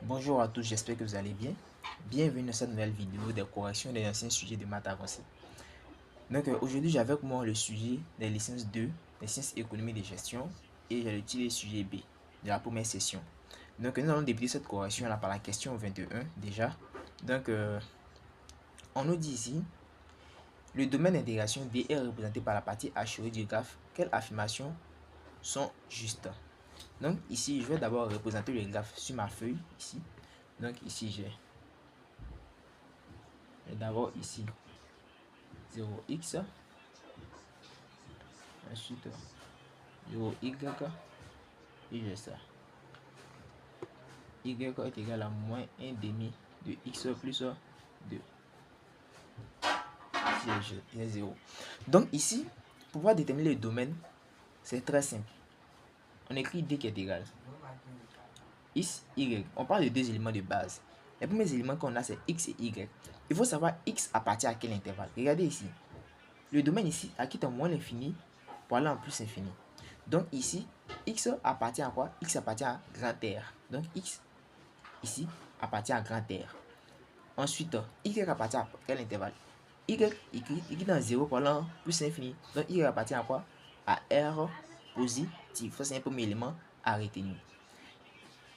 Bonjour à tous, j'espère que vous allez bien. Bienvenue dans cette nouvelle vidéo des corrections des anciens sujets de maths avancées. Donc aujourd'hui j'ai avec moi le sujet des licences 2, des sciences économiques de gestion, et j'ai le titre sujet B de la première session. Donc nous allons débuter cette correction là par la question 21 déjà. Donc on nous dit ici, le domaine d'intégration D est représenté par la partie achorée du graphe. Quelles affirmations sont justes? Donc ici je vais d'abord représenter le graphe sur ma feuille ici. Donc ici j'ai d'abord ici 0x, ensuite 0y, et j'ai ça. Y est égal à moins 1 demi de x plus 2. Ici j'ai 0. Donc ici, pour pouvoir déterminer le domaine, c'est très simple. On écrit D qui est égal x, y. On parle de deux éléments de base. Les premiers éléments qu'on a, c'est x et y. Il faut savoir x appartient à quel intervalle. Regardez ici. Le domaine ici a quitté moins l'infini pour aller en plus infini. Donc ici, x appartient à quoi? X appartient à grand R. Donc x ici appartient à grand R. Ensuite, y appartient à quel intervalle? Y écrit dans 0 pour aller en plus infini. Donc y appartient à quoi? À R positif. Ça c'est un premier élément à retenir.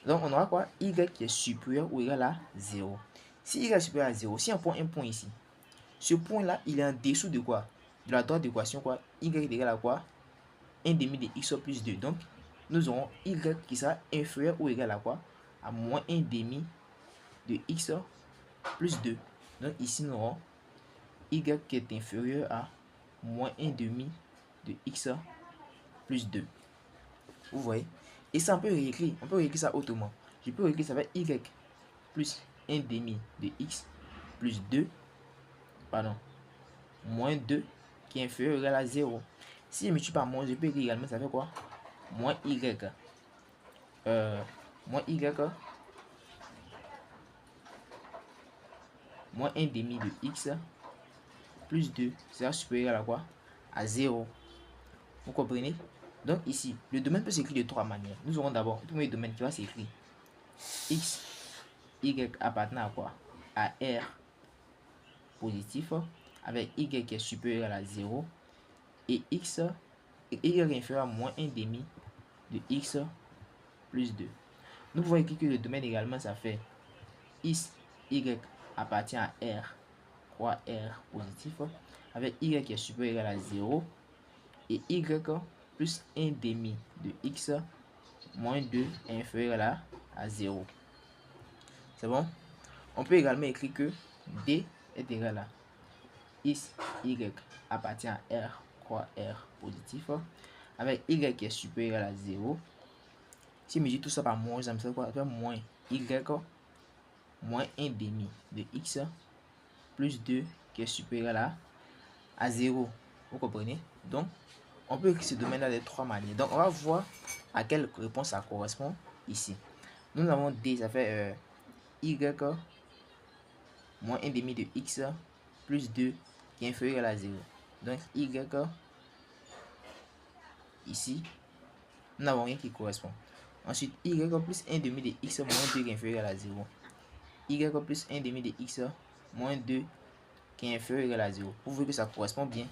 Donc on aura quoi? Y qui est supérieur ou égal à 0. Si y est supérieur à 0, si on prend un point ici, ce point là il est en dessous de quoi? De la droite d'équation quoi? Y est égal à quoi? 1 demi de x plus 2. Donc nous aurons y qui sera inférieur ou égal à quoi? À moins 1 demi de x plus 2. Donc ici nous aurons y qui est inférieur à moins 1 demi de x plus 2. Vous voyez? Et ça on peut réécrire ça autrement. Je peux réécrire ça avec y plus 1 demi de x plus 2, pardon, moins 2 qui est inférieur ou égal à 0. Si je multiplie par moins, je peux écrire également ça fait quoi? Moins y moins y moins 1 demi de x plus 2 sera supérieur à quoi? À 0. Vous comprenez? Donc ici, le domaine peut s'écrire de trois manières. Nous aurons d'abord le premier domaine qui va s'écrire x, y appartenant à quoi? À R positif, avec y qui est supérieur à 0, et x, et y est inférieur à moins 1 demi de x plus 2. Nous pouvons écrire que le domaine également, ça fait x, y appartient à R, croix R positif, avec y qui est supérieur à 0, et y plus 1 demi de x moins 2 est inférieur à 0. C'est bon? On peut également écrire que D est égal à x, y appartient à R, croix R positif, avec y qui est supérieur à 0. Si je dis tout ça par moins, ça me fait quoi? Ça fait moins y moins 1 demi de x plus 2 qui est supérieur à 0. Vous comprenez? Donc, on peut écrire ce domaine-là de trois manières. Donc, on va voir à quelle réponse ça correspond ici. Nous avons D, ça fait y moins 1 demi de x plus 2 qui est inférieur à 0. Donc, y ici, nous n'avons rien qui correspond. Ensuite, y plus 1 demi de x moins 2 qui est inférieur à 0. Y plus 1 demi de x moins 2 qui est inférieur à 0. Vous voyez que ça correspond bien.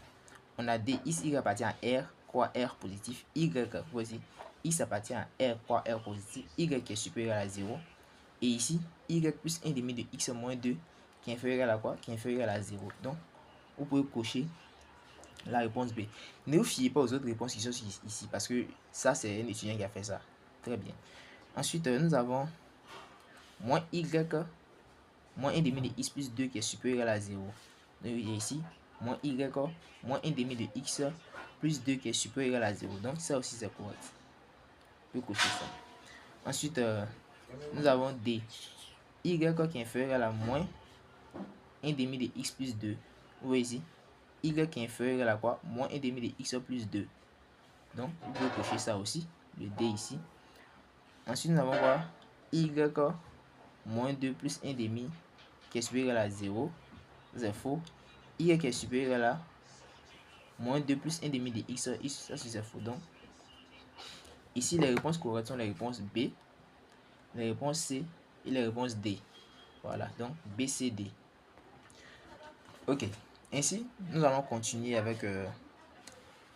On a D, y appartient à R, quoi R positif, y, voici, x appartient à R, quoi R positif, y qui est supérieur à 0. Et ici, y plus 1 demi de x moins 2 qui est inférieur à quoi? Qui est inférieur à 0. Donc, vous pouvez cocher la réponse B. Ne vous fiez pas aux autres réponses qui sont ici parce que ça, c'est un étudiant qui a fait ça. Très bien. Ensuite, nous avons moins y moins 1 demi de x plus 2 qui est supérieur à 0. Donc, il y a ici moins y moins 1 demi de x plus 2 qui est supérieur à 0. Donc, ça aussi, c'est correct. Je peux cocher ça. Ensuite, nous avons D. Y qui est inférieur à moins 1 demi de x plus 2. Vous voyez ici, y qui est inférieur à quoi? Moins 1 demi de x plus 2. Donc, vous pouvez cocher ça aussi, le D ici. Ensuite, nous avons quoi? Y moins 2 plus 1 demi qui est supérieur à 0. C'est faux. Y qui est supérieur à moins 2 plus 1 demi de x. Ça, c'est faux. Donc, ici, les réponses correctes sont les réponses B, les réponses C et les réponses D. Voilà, donc B, C, D. Ok, ainsi, nous allons continuer avec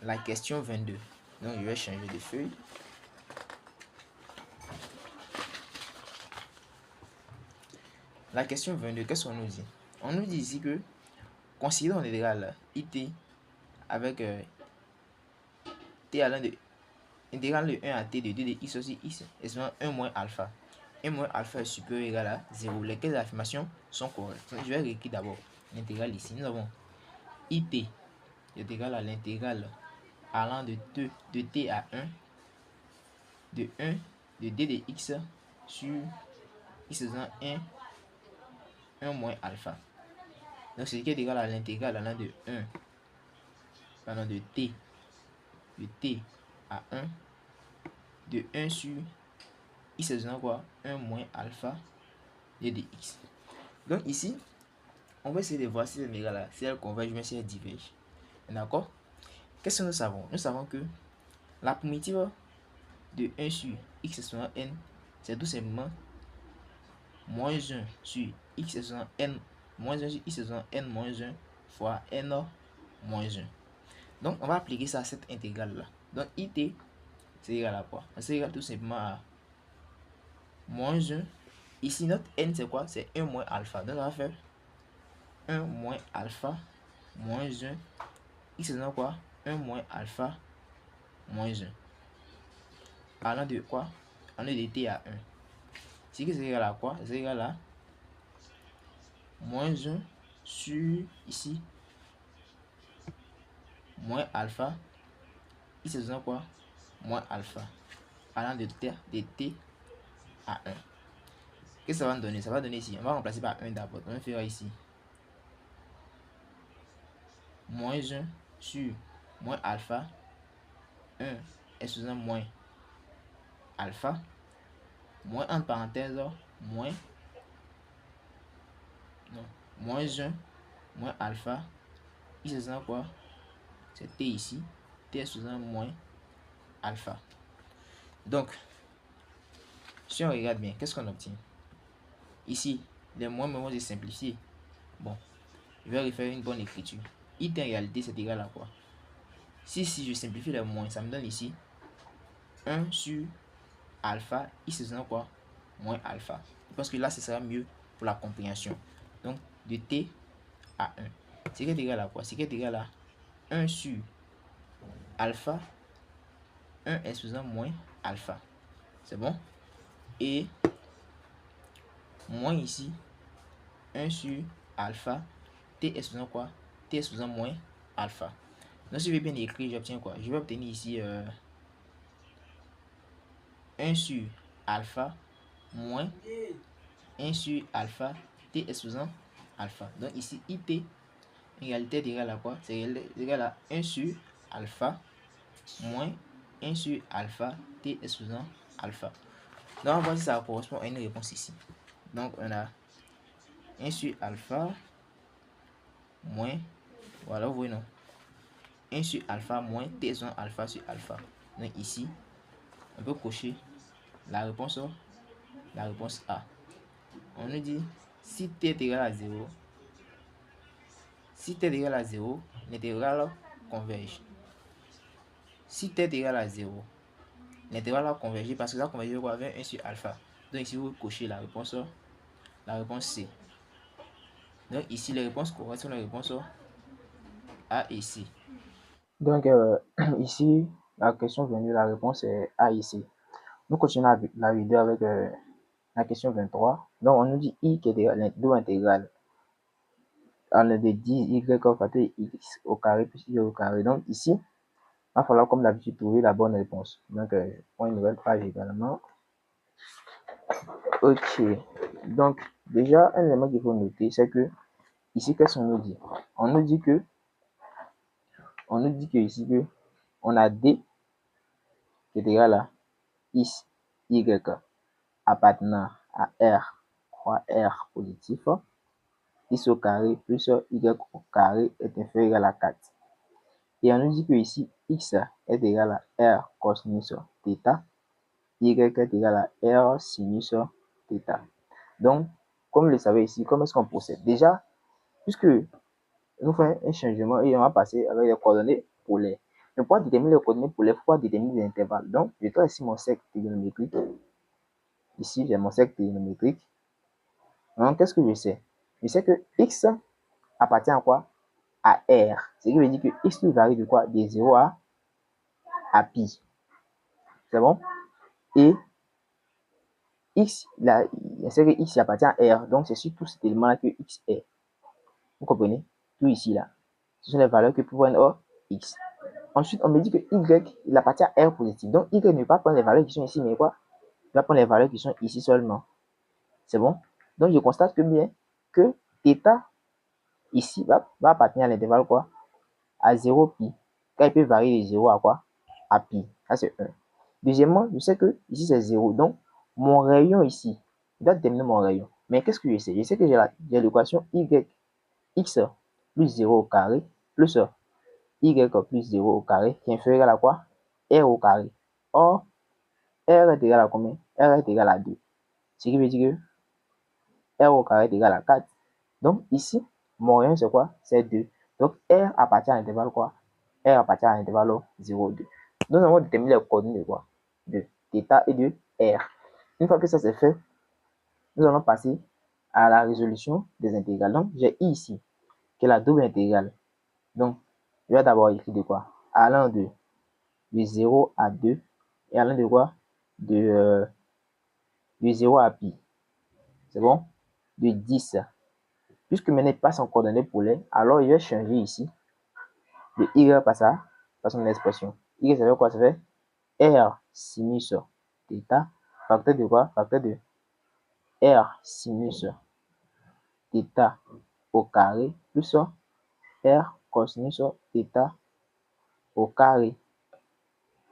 la question 22. Donc, je vais changer de feuille. La question 22, qu'est-ce qu'on nous dit? On nous dit ici que considérons l'intégral IT avec t allant de intégrale de 1 à t de 2 de x aussi x estimant 1 moins alpha. 1 moins alpha est supérieur ou égal à 0. Lesquelles affirmations sont correctes? Je vais réécrire d'abord l'intégrale ici. Nous avons it est égal à l'intégrale allant de t à 1 de 1 de d de x sur x estimant 1 moins alpha. Donc, c'est ce qui est égal à l'intégrale allant de 1 allant de t à 1 de 1 sur x estimant quoi? 1 moins alpha d de x. Donc ici, on va essayer de voir si c'est égal là, si elles convergent, mais si elles divergent. D'accord? Qu'est-ce que nous savons? Nous savons que la primitive de 1 sur x estimant n, c'est tout simplement moins 1 sur x estimant n, moins 1 sur x estimant n moins 1 fois n moins 1. Donc, on va appliquer ça à cette intégrale-là. Donc, it, c'est égal à quoi? C'est égal tout simplement à moins 1. Ici, notre n, c'est quoi? C'est 1 moins alpha. Donc, on va faire 1 moins alpha moins 1. X c'est quoi? 1 moins alpha moins 1. Allant de quoi? Allant de t à 1. Ce qui c'est égal à quoi? C'est égal à moins 1 sur ici moins alpha. X c'est quoi? Moins alpha. Allant de t à 1. Qu'est-ce que ça va nous donner? Ça va donner ici. On va remplacer par 1 d'abord. On va faire ici moins 1 sur moins alpha 1 est moins alpha moins entre parenthèses moins moins 1 moins alpha. Ici c'est quoi? C'est t ici. T est sous un moins alpha. Donc, si on regarde bien, qu'est-ce qu'on obtient? Ici, les moins vont se simplifier. Bon, je vais refaire une bonne écriture. It en réalité, c'est égal à quoi? Si je simplifie les moins, ça me donne ici 1 sur alpha. Ici, c'est quoi? Moins alpha. Parce que là, ce sera mieux pour la compréhension. Donc, de t à 1. C'est qui est égal à quoi? C'est qui est égal à 1 sur alpha. 1 est sous un moins alpha. C'est bon? Et moins ici 1 sur alpha. T est sous un quoi? T est sous un moins alpha. Donc si je vais bien écrire, j'obtiens quoi? Je vais obtenir ici 1 sur alpha moins 1 sur alpha. T est sous un alpha. Donc ici it en réalité est égal à quoi? C'est égal à 1 sur alpha moins 1 sur alpha. T est sous un alpha. Donc on va voir si ça correspond à une réponse ici. Donc on a 1 sur alpha moins, voilà, vous voyez non, 1 sur alpha moins t sur alpha sur alpha. Donc ici, on peut cocher la réponse A. On nous dit si t est égal à 0, si t est égal à 0, l'intégrale converge. Si t est égal à 0, l'intégrale va converger parce que ça converge avec 1 sur alpha. Donc ici, vous cochez la réponse C. Donc ici, les réponses correctes sont les réponses A et C. Donc ici, la question venue, la réponse est A et C. Nous continuons la vidéo avec la question 23. Donc, on nous dit I qui est l'eau intégrale. On a de 10 y facteur x au carré plus y au carré. Donc, ici, il va falloir, comme d'habitude, trouver la bonne réponse. Donc, je prends une nouvelle page également. Ok. Donc, déjà, un élément qu'il faut noter, c'est que ici, qu'est-ce qu'on nous dit? On nous dit que ici, que on a D qui est égal à x, y appartenant à R, croix R positif, x au carré plus y au carré est inférieur à égal à 4. Et on nous dit que ici, x est égal à R cosinus θ, y est égal à R sinus θ. Donc, comme vous le savez ici, comment est-ce qu'on procède? Déjà, puisque nous faisons un changement et on va passer avec les coordonnées polaires. Mais pour déterminer les coordonnées polaires, il faut déterminer les intervalles. Donc, je trouve ici mon cercle trigonométrique. Ici, j'ai mon cercle trigonométrique. Donc, qu'est-ce que je sais? Je sais que x appartient à quoi? À R. Ce qui veut dire que x lui varie de quoi? De 0 à pi. C'est bon? Et x, c'est que x appartient à R. Donc, c'est sur tout cet élément-là que x est. Vous comprenez? Tout ici, là. Ce sont les valeurs que peut prendre x. Ensuite, on me dit que y, il appartient à R positif. Donc, y ne va pas prendre les valeurs qui sont ici, mais quoi? Il va prendre les valeurs qui sont ici seulement. C'est bon? Donc, je constate que bien que θ ici va appartenir à l'intervalle quoi? À 0 pi. Car il peut varier de 0 à quoi? À pi. Ça, c'est 1. Deuxièmement, je sais que ici, c'est 0. Donc, mon rayon ici, je dois déterminer mon rayon. Mais qu'est-ce que je sais? Je sais que j'ai l'équation y, x plus 0 au carré, plus y plus 0 au carré, qui est inférieur à quoi? R au carré. Or, R est égal à combien? R est égal à 2. Ce qui veut dire que R au carré est égal à 4. Donc, ici, mon rayon, c'est quoi? C'est 2. Donc, R appartient à l'intervalle quoi? R appartient à l'intervalle 0, 2. Nous allons déterminer les coordonnées de quoi? De θ et de R. Une fois que ça c'est fait, nous allons passer à la résolution des intégrales. Donc, j'ai I ici, qui est la double intégrale. Donc, je vais d'abord écrire de quoi? Allant de 0 à 2 et allant de quoi? De 0 à pi. C'est bon? De 10. Puisque maintenant il passe en coordonnées polaires, alors il va changer ici de y par son expression. Y, ça fait quoi? Ça fait R sinus θ, facteur de quoi? Facteur de R sinus θ au carré plus R cosinus θ au carré.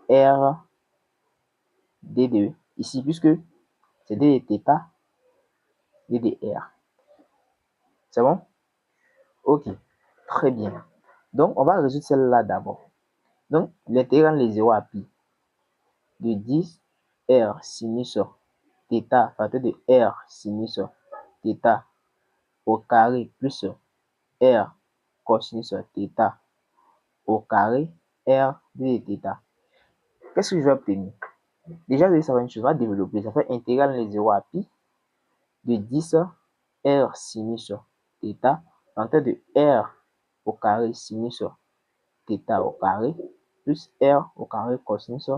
R d de ici, puisque c'est d de θ, d de R. C'est bon? Ok, très bien. Donc, on va résoudre celle-là d'abord. Donc, l'intégrale de 0 à pi de 10 R sinus θ facteur de R sinus θ au carré plus R cosinus θ au carré R d de θ. Qu'est-ce que je vais obtenir? Déjà, vous allez savoir une chose, on va développer. Ça fait intégrale de 0 à pi de 10 R sinus θ facteur de R au carré sinus θ au carré plus R au carré cosinus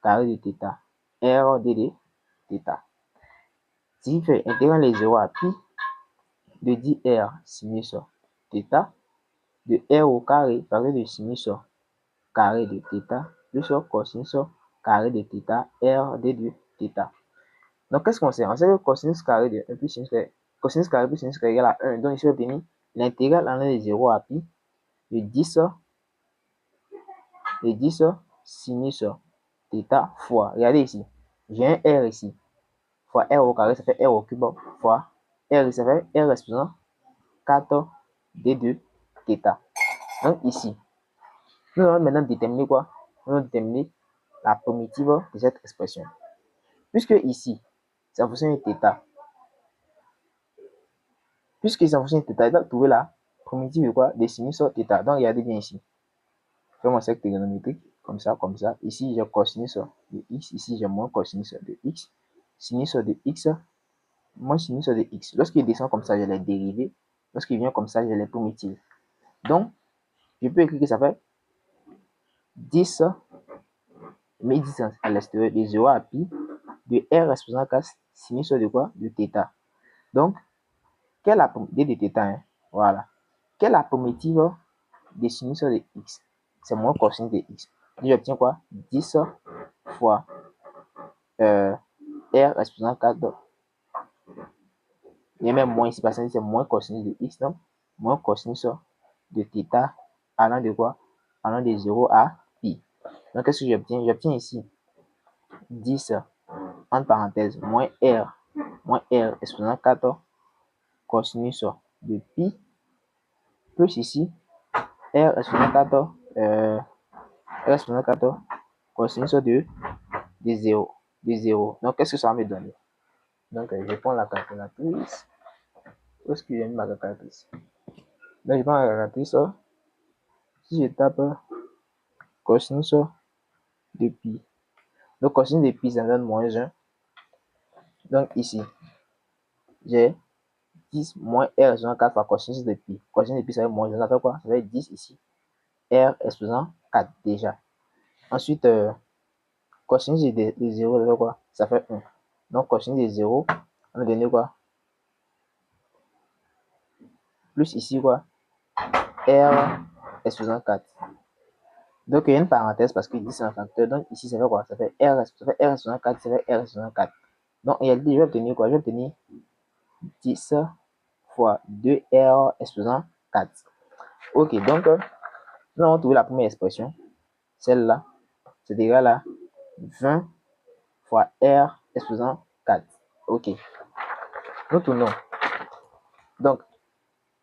carré de θ. R d de θ. Ce qui fait intégrale de 0 à pi de 10R sinus θ de R au carré facteur de sinus carré de θ plus cosinus carré de θ R d de θ. Donc, qu'est-ce qu'on sait? On sait que cosinus carré de 1 plus sinus carré, cosinus carré plus sinus carré égale à 1. Donc, ici, on va obtenir l'intégrale allant de 0 à pi de 10 sinus θ fois, regardez ici, j'ai un R ici, fois R au carré, ça fait R au cube, fois R, ça fait R exposant 4 d de θ. Donc, ici, nous allons maintenant déterminer quoi? Nous allons déterminer la primitive de cette expression. Puisque ici, c'est en fonction de θ. Puisque c'est en fonction de θ, il va trouver la primitive de quoi? Des sinus θ. Donc, regardez bien ici. Je fais mon cercle trigonométrique, comme ça, comme ça. Ici, j'ai cosinus de x. Ici, j'ai moins cosinus de x. Sinus de x, moins sinus de x. Lorsqu'il descend comme ça, j'ai les dérivés. Lorsqu'il vient comme ça, j'ai les primitives. Donc, je peux écrire que ça fait 10, mais 10 à l'extérieur de 0 à pi, de R exposant 4 sinus de quoi? De θ. Donc, quelle est la d de θ, hein? Voilà. Quelle est la primitive des sinus de x? C'est moins cosinus de x. Et j'obtiens quoi? 10 fois R exposant 4. Il y a même moins ici parce que c'est moins cosinus de x, donc moins cosinus de θ allant de quoi? Allant de 0 à pi. Donc, qu'est-ce que j'obtiens? J'obtiens ici 10 entre parenthèses moins R exposant 4 cosinus de pi plus ici R exposant 4 R exposant 4 cosinus de 0. Donc, qu'est-ce que ça va me donner? Donc, je prends la calculatrice. Où est-ce que j'ai mis ma calculatrice? Donc, je prends la calculatrice. Si je tape cosinus de pi. Donc, cosinus de pi, ça me donne moins 1. Donc, ici, j'ai 10 moins r exposant 4 fois cosinus de pi. Cosinus de pi, ça fait moins 1. Ça fait quoi? Ça fait 10 ici. R exposant 4 déjà. Ensuite, cosinus de 0, ça fait quoi? Ça fait 1. Donc, cosinus de 0, on va donner quoi? Plus ici, quoi? R exposant 4. Donc, il y a une parenthèse parce que 10 c'est un facteur. Donc, ici, ça fait quoi? Ça fait R exposant 4, ça fait R exposant 4. Donc, en réalité, je vais obtenir quoi? Je vais obtenir 10 fois 2R exposant 4. Ok, donc, nous allons trouver la première expression. Celle-là, c'est égal à 20 fois R exposant 4. Ok. Nous tournons. Donc,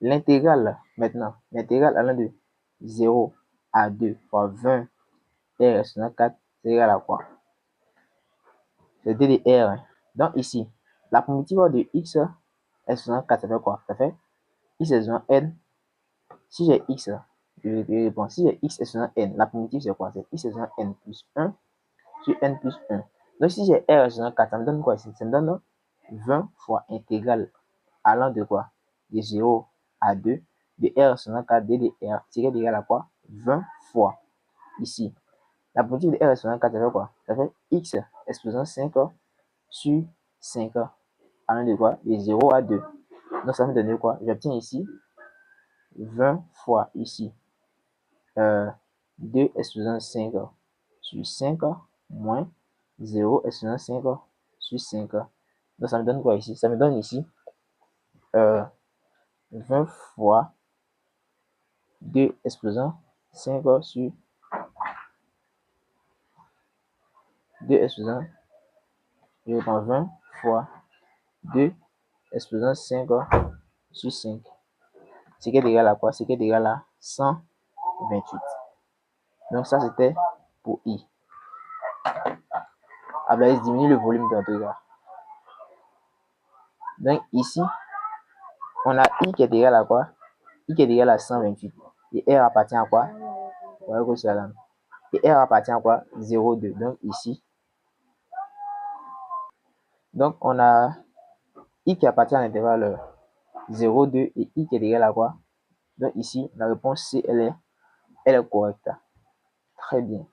l'intégrale maintenant, l'intégrale allant de 0 à 2 fois 20 R exposant 4, c'est égal à quoi? C'est d de R. Donc ici, la primitive de x exposant 4, ça fait quoi? Ça fait x exposant n. Si j'ai x, je réponds, si j'ai x exposant n, la primitive c'est quoi? C'est x exposant n plus 1 sur n plus 1. Donc si j'ai r exposant 4, ça me donne quoi ici? Ça me donne 20 fois intégrale allant de quoi? De 0 à 2 de r exposant 4 d de r tiré d'égal à quoi? 20 fois ici. La primitive de r exposant 4, ça fait quoi? Ça fait x exposant 5 sur 5 allant de quoi? De 0 à 2. Donc ça me donne quoi? J'obtiens ici 20 fois ici 2 exposant 5 sur 5 moins 0 exposant 5 sur 5. Donc ça me donne quoi ici? Ça me donne ici 20 fois 2 exposant 5 sur 2 exposant, je prends 20 fois 2 exposant 5 sur 5. C'est qui est égal à quoi? C'est qui est égal à 128. Donc ça c'était pour I. Ablaïs diminue le volume d'un regard. Donc ici, on a I qui est égal à quoi? I qui est égal à 128. Et R appartient à quoi? Et R appartient à quoi? 0,2. Donc ici, donc on a I qui appartient à l'intervalle 0,2 et I qui est égal à quoi? Donc ici, la réponse C, elle est correcte. Très bien.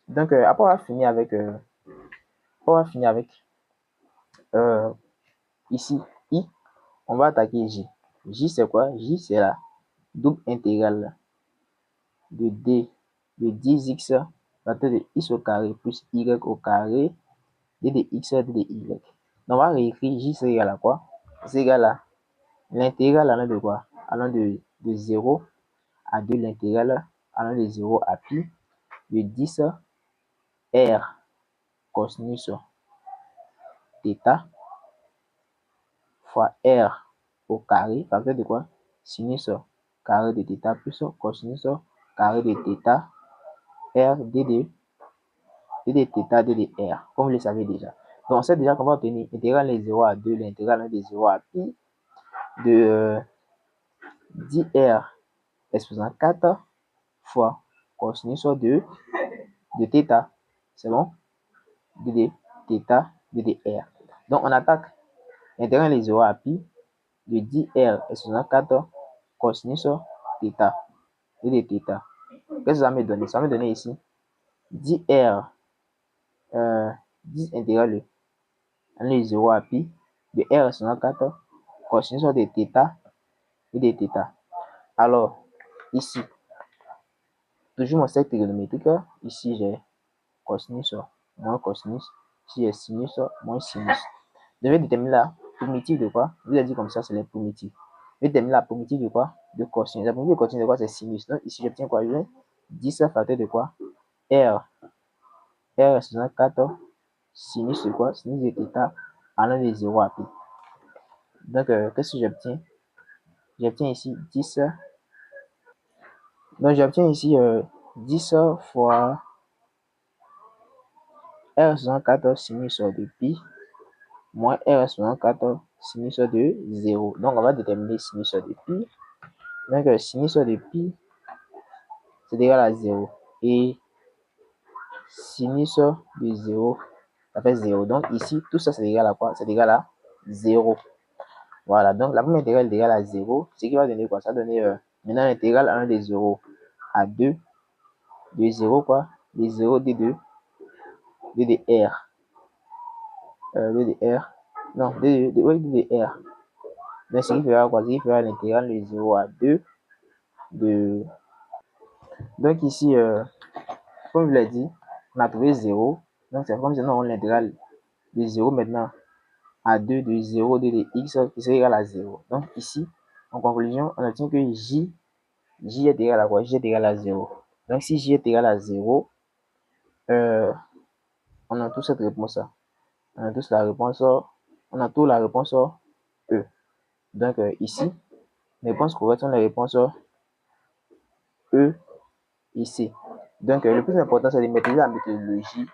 Donc après on va finir avec ici I, on va attaquer J. J c'est quoi? J c'est la double intégrale de D de 10x facteur de x au carré plus y au carré d de x d de y. Donc on va réécrire J c'est égal à quoi? C'est égal à l'intégrale allant de quoi? Allant de 0 à 2, l'intégrale allant de 0 à pi de 10 R cosinus θ fois R au carré, facteur de quoi? Sinus carré de θ plus cosinus carré de θ R d de θ d de R, comme vous le savez déjà. Donc on sait déjà qu'on va obtenir l'intégrale de 0 à 2, l'intégrale de 0 à pi de 10R exposant 4 fois cosinus de θ. C'est bon? d de θ d de R. Donc on attaque l'intégrale de 0 à pi de 10R exposant 4 cosinus θ d de θ. Qu'est-ce que ça me donne? Ça me donne ici 10R 10 intégrale de 0 à pi de R exposant 4 cosinus de θ et de θ. Alors, ici, toujours mon cercle trigonométrique, ici j'ai cosinus moins cosinus, ici j'ai sinus moins sinus. Je vais déterminer la primitive de quoi? Je vous ai dit comme ça, c'est les primitives. Je vais déterminer la primitive de quoi? De cosinus. La primitive de cosinus de quoi? C'est sinus. Donc ici, j'obtiens quoi? Je vais 10 facteur de quoi? R exposant 4 sinus de quoi? Sinus de θ allant de 0 à pi. Donc, qu'est-ce que j'obtiens? j'obtiens ici 10. Donc, j'obtiens ici 10 fois R64 sinus de pi moins R64 sinus de 0. Donc, on va déterminer sinus de pi. Donc, sinus de pi, c'est égal à 0. Et sinus de 0, ça fait 0. Donc, ici, tout ça, c'est égal à quoi? C'est égal à 0. Voilà, donc la première intégrale est égale à 0. Ce qui va donner quoi? Ça va donner maintenant l'intégrale 1 de 0 à 2. De 0 quoi? De 0 de 2. De R. De R. Non, de R. Donc, ce qui fera quoi? Ce qui fera l'intégrale de 0 à 2 de... Donc, ici, comme je l'ai dit, on a trouvé 0. Donc, c'est comme si nous avons l'intégrale de 0 maintenant à 2 de 0 de x qui serait égal à 0. Donc, ici, en conclusion, on obtient que j est égal à quoi? J est égal à 0. Donc, si j est égal à 0, on a tout cette réponse-là. On a tous la réponse, on a tout la réponse E. Donc, ici, les réponses correctes sont les réponses E et C. Donc, le plus important, c'est de maîtriser la méthodologie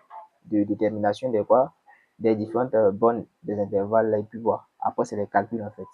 de détermination des quoi? Des différentes bornes des intervalles, et puis voilà. Après, c'est les calculs, en fait.